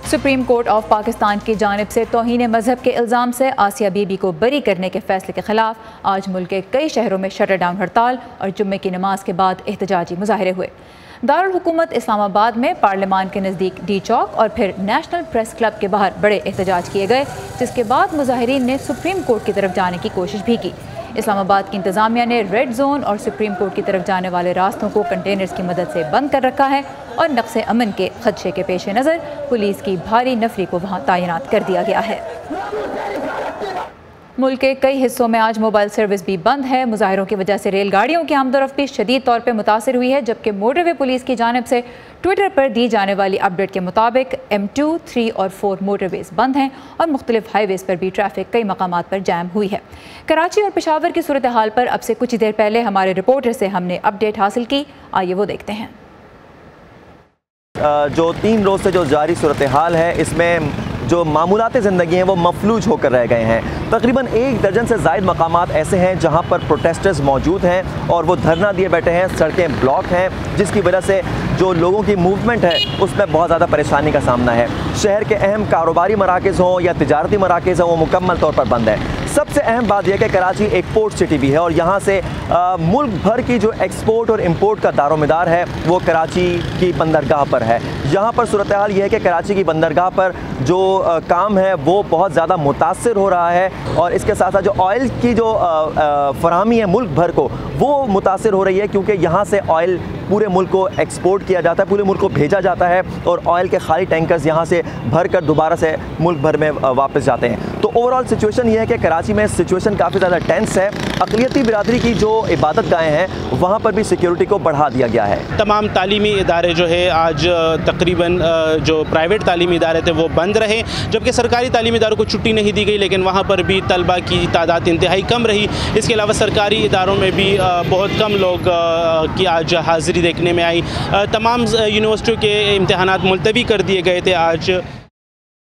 Supreme court of Pakistan की जानिब से तौहीन मजहब के इल्ज़ाम से आसिया बीबी को बरी करने के फैसले के खिलाफ आज मुल्क के कई शहरों में शटर डाउन हड़ताल और जुम्मे की नमाज के बाद एहतजाजी मुजाहरे हुए। दारुल हुकूमत इस्लामाबाद में पार्लियामान के नज़दीक डी चौक और फिर नेशनल प्रेस क्लब के बाहर बड़े एहतजाज किए गए, जिसके बाद मुजाहिरीन ने सुप्रीम कोर्ट की तरफ जाने की कोशिश भी की। इस्लामाबाद की इंतज़ामिया ने रेड जोन और सुप्रीम कोर्ट की तरफ जाने वाले रास्तों को कंटेनर्स की मदद से बंद कर रखा है और नक्शे अमन के खदशे के पेश नज़र पुलिस की भारी नफरी को वहाँ तैनात कर दिया गया है। मुल्क के कई हिस्सों में आज मोबाइल सर्विस भी बंद है। मुजाहिरों की वजह से रेलगाड़ियों की आमदोरफ्त भी शदीद तौर पर मुतासर हुई है, जबकि मोटरवे पुलिस की जानिब से ट्विटर पर दी जाने वाली अपडेट के मुताबिक M2, 3 और 4 मोटरवेज बंद हैं और मुख्तलिफ हाईवेज पर भी ट्रैफिक कई मकामात पर जैम हुई है। कराची और पेशावर की सूरत हाल पर अब से कुछ ही देर पहले हमारे रिपोर्टर से हमने अपडेट हासिल की, आइए वो देखते हैं। जो 3 रोज़ से जो जारी सूरत हाल है, इसमें जो मामूलात ज़िंदगी हैं वो मफलूज होकर रह गए हैं। तकरीबन 1 दर्जन से ज़ायद मकामात ऐसे हैं जहां पर प्रोटेस्टर्स मौजूद हैं और वो धरना दिए बैठे हैं, सड़कें ब्लॉक हैं, जिसकी वजह से जो लोगों की मूवमेंट है उसमें बहुत ज़्यादा परेशानी का सामना है। शहर के अहम कारोबारी मराकज़ हों या तिजारती मराकज़ हों, वो मुकम्मल तौर पर बंद है। सबसे अहम बात यह कि कराची एक पोर्ट सिटी भी है और यहाँ से मुल्क भर की जो एक्सपोर्ट और इम्पोर्ट का दारोमदार है वो कराची की बंदरगाह पर है। यहाँ पर सूरत हाल ये है कि कराची की बंदरगाह पर जो काम है वो बहुत ज़्यादा मुतासर हो रहा है और इसके साथ साथ जो ऑयल की जो फराहमी है मुल्क भर को, वो मुतासर हो रही है, क्योंकि यहाँ से ऑयल पूरे मुल्क को एक्सपोर्ट किया जाता है, पूरे मुल्क को भेजा जाता है और ऑयल के खाली टैंकर्स यहाँ से भर कर दोबारा से मुल्क भर में वापस जाते हैं। तो ओवरऑल सिचुएशन ये है कि कराची में सिचुएशन काफ़ी ज़्यादा टेंस है। अक़लियती बिरादरी की जो इबादत गाहें हैं वहाँ पर भी सिक्योरिटी को बढ़ा दिया गया है। तमाम तालीमी इदारे जो है आज तकरीबन जो प्राइवेट तालीमी इदारे थे वो बंद रहे, जबकि सरकारी तालीमी इदारों को छुट्टी नहीं दी गई, लेकिन वहाँ पर भी तलबा की तादाद इंतहाई कम रही। इसके अलावा सरकारी इदारों में भी बहुत कम लोग की आज हाज़िरी देखने में आई। तमाम यूनिवर्सिटियों के इम्तहानात मुलतवी कर दिए गए थे आज।